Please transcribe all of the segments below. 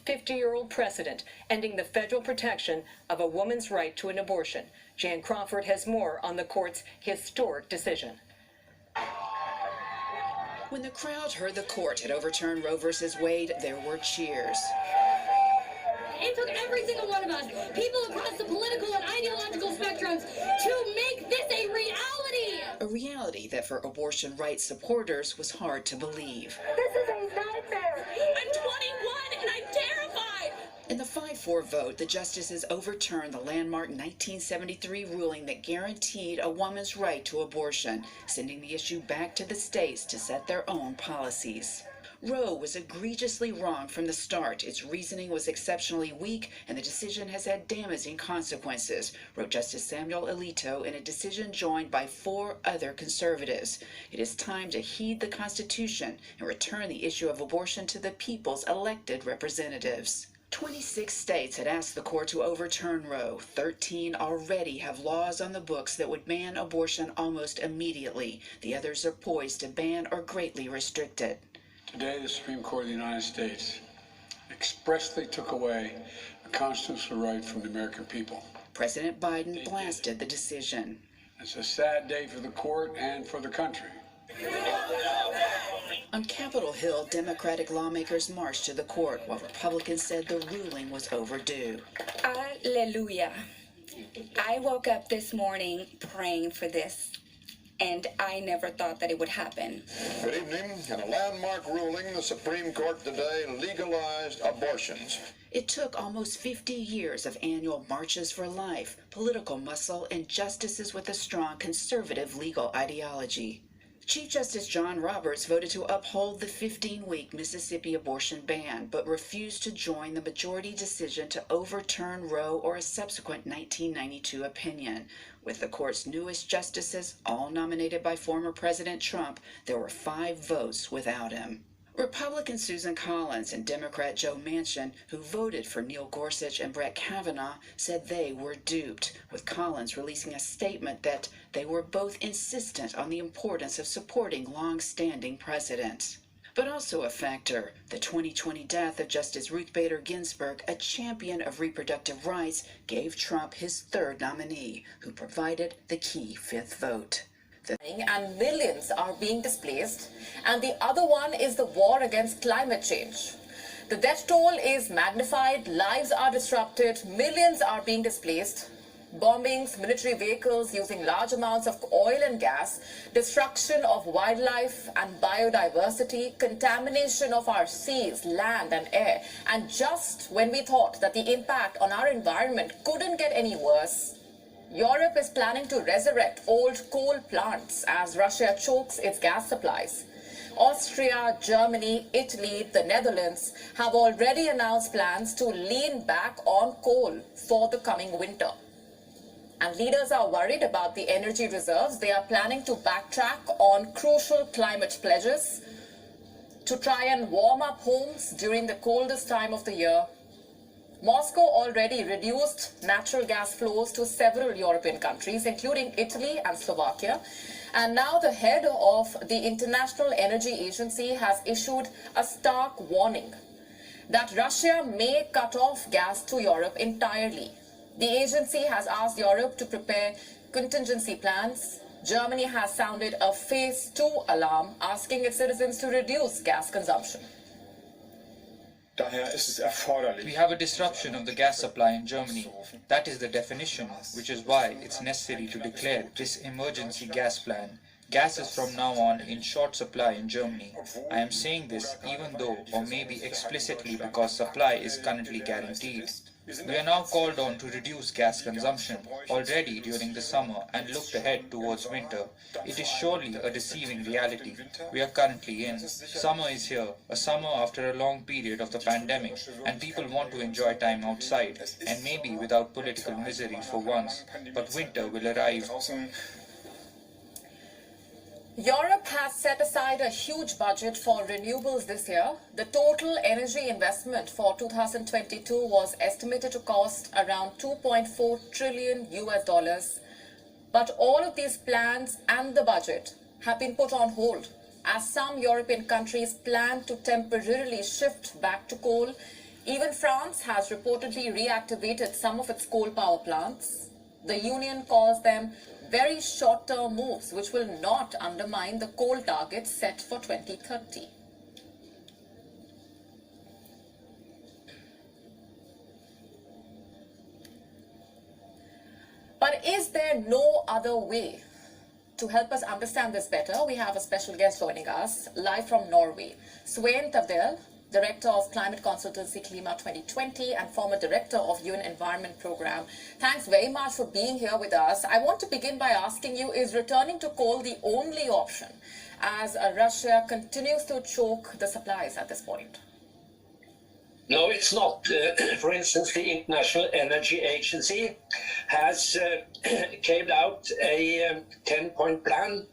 50-year-old precedent, ending the federal protection of a woman's right to an abortion. Jan Crawford has more on the court's historic decision. When the crowd heard the court had overturned Roe v. Wade, there were cheers. It took every single one of us, people across the political and ideological spectrums, to make this a reality. A reality that for abortion rights supporters was hard to believe. This is a nightmare. I'm 21 and I'm terrified. In the 5-4 vote, the justices overturned the landmark 1973 ruling that guaranteed a woman's right to abortion, sending the issue back to the states to set their own policies. Roe was egregiously wrong from the start. Its reasoning was exceptionally weak, and the decision has had damaging consequences, wrote Justice Samuel Alito in a decision joined by 4 other conservatives. It is time to heed the Constitution and return the issue of abortion to the people's elected representatives. 26 states had asked the court to overturn Roe. 13 already have laws on the books that would ban abortion almost immediately. The others are poised to ban or greatly restrict it. Today, the Supreme Court of the United States expressly took away a constitutional right from the American people. President Biden blasted the decision. It's a sad day for the court and for the country. On Capitol Hill, Democratic lawmakers marched to the court while Republicans said the ruling was overdue. Hallelujah. I woke up this morning praying for this, and I never thought that it would happen. Good evening. In a landmark ruling, the Supreme Court today legalized abortions. It took almost 50 years of annual marches for life, political muscle, and justices with a strong conservative legal ideology. Chief Justice John Roberts voted to uphold the 15-week Mississippi abortion ban, but refused to join the majority decision to overturn Roe or a subsequent 1992 opinion. With the court's newest justices, all nominated by former President Trump, there were 5 votes without him. Republican Susan Collins and Democrat Joe Manchin, who voted for Neil Gorsuch and Brett Kavanaugh, said they were duped, with Collins releasing a statement that they were both insistent on the importance of supporting long-standing precedents. But also a factor, the 2020 death of Justice Ruth Bader Ginsburg, a champion of reproductive rights, gave Trump his 3rd nominee, who provided the key 5th vote. And millions are being displaced, and the other one is the war against climate change. The death toll is magnified, lives are disrupted, millions are being displaced. Bombings, military vehicles using large amounts of oil and gas, destruction of wildlife and biodiversity, contamination of our seas, land and air. And just when we thought that the impact on our environment couldn't get any worse, Europe is planning to resurrect old coal plants as Russia chokes its gas supplies. Austria, Germany, Italy, the Netherlands have already announced plans to lean back on coal for the coming winter. And leaders are worried about the energy reserves. They are planning to backtrack on crucial climate pledges to try and warm up homes during the coldest time of the year. Moscow already reduced natural gas flows to several European countries, including Italy and Slovakia. And now the head of the International Energy Agency has issued a stark warning that Russia may cut off gas to Europe entirely. The agency has asked Europe to prepare contingency plans. Germany has sounded a phase 2 alarm, asking its citizens to reduce gas consumption. We have a disruption of the gas supply in Germany. That is the definition, which is why it's necessary to declare this emergency gas plan. Gas is from now on in short supply in Germany. I am saying this even though, or maybe explicitly because supply is currently guaranteed. We are now called on to reduce gas consumption already during the summer and looked ahead towards winter. It is surely a deceiving reality we are currently in. Summer is here, a summer after a long period of the pandemic, and people want to enjoy time outside, and maybe without political misery for once. But winter will arrive. Europe has set aside a huge budget for renewables this year. The total energy investment for 2022 was estimated to cost around $2.4 trillion. But all of these plans and the budget have been put on hold as some European countries plan to temporarily shift back to coal Even France has reportedly reactivated some of its coal power plants. The union calls them very short-term moves, which will not undermine the coal targets set for 2030. But is there no other way? To help us understand this better, we have a special guest joining us, live from Norway. Svein Tavdel, Director of Climate Consultancy Klima 2020 and former Director of UN Environment Program. Thanks very much for being here with us. I want to begin by asking you, is returning to coal the only option as Russia continues to choke the supplies at this point? No, it's not. For instance, the International Energy Agency has carried out a 10-point plan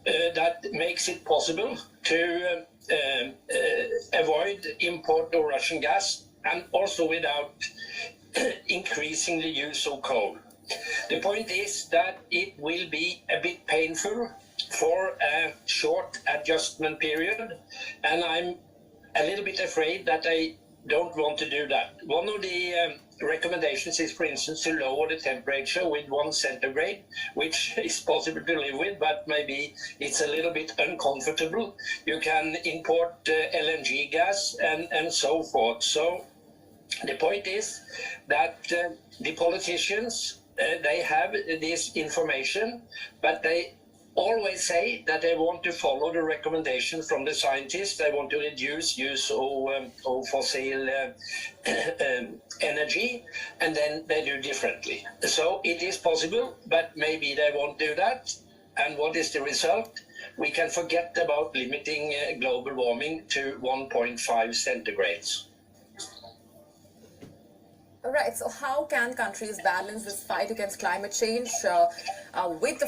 that makes it possible to avoid import of Russian gas, and also without increasing the use of coal. The point is that it will be a bit painful for a short adjustment period, and I'm a little bit afraid that I don't want to do that. One of the recommendations is, for instance, to lower the temperature with 1 centigrade, which is possible to live with, but maybe it's a little bit uncomfortable. You can import LNG gas and so forth. So the point is that the politicians, they have this information, but they always say that they want to follow the recommendation from the scientists. They want to reduce use of fossil energy, and then they do differently. So it is possible, but maybe they won't do that. And what is the result? We can forget about limiting global warming to 1.5 centigrades. Right, so how can countries balance this fight against climate change with the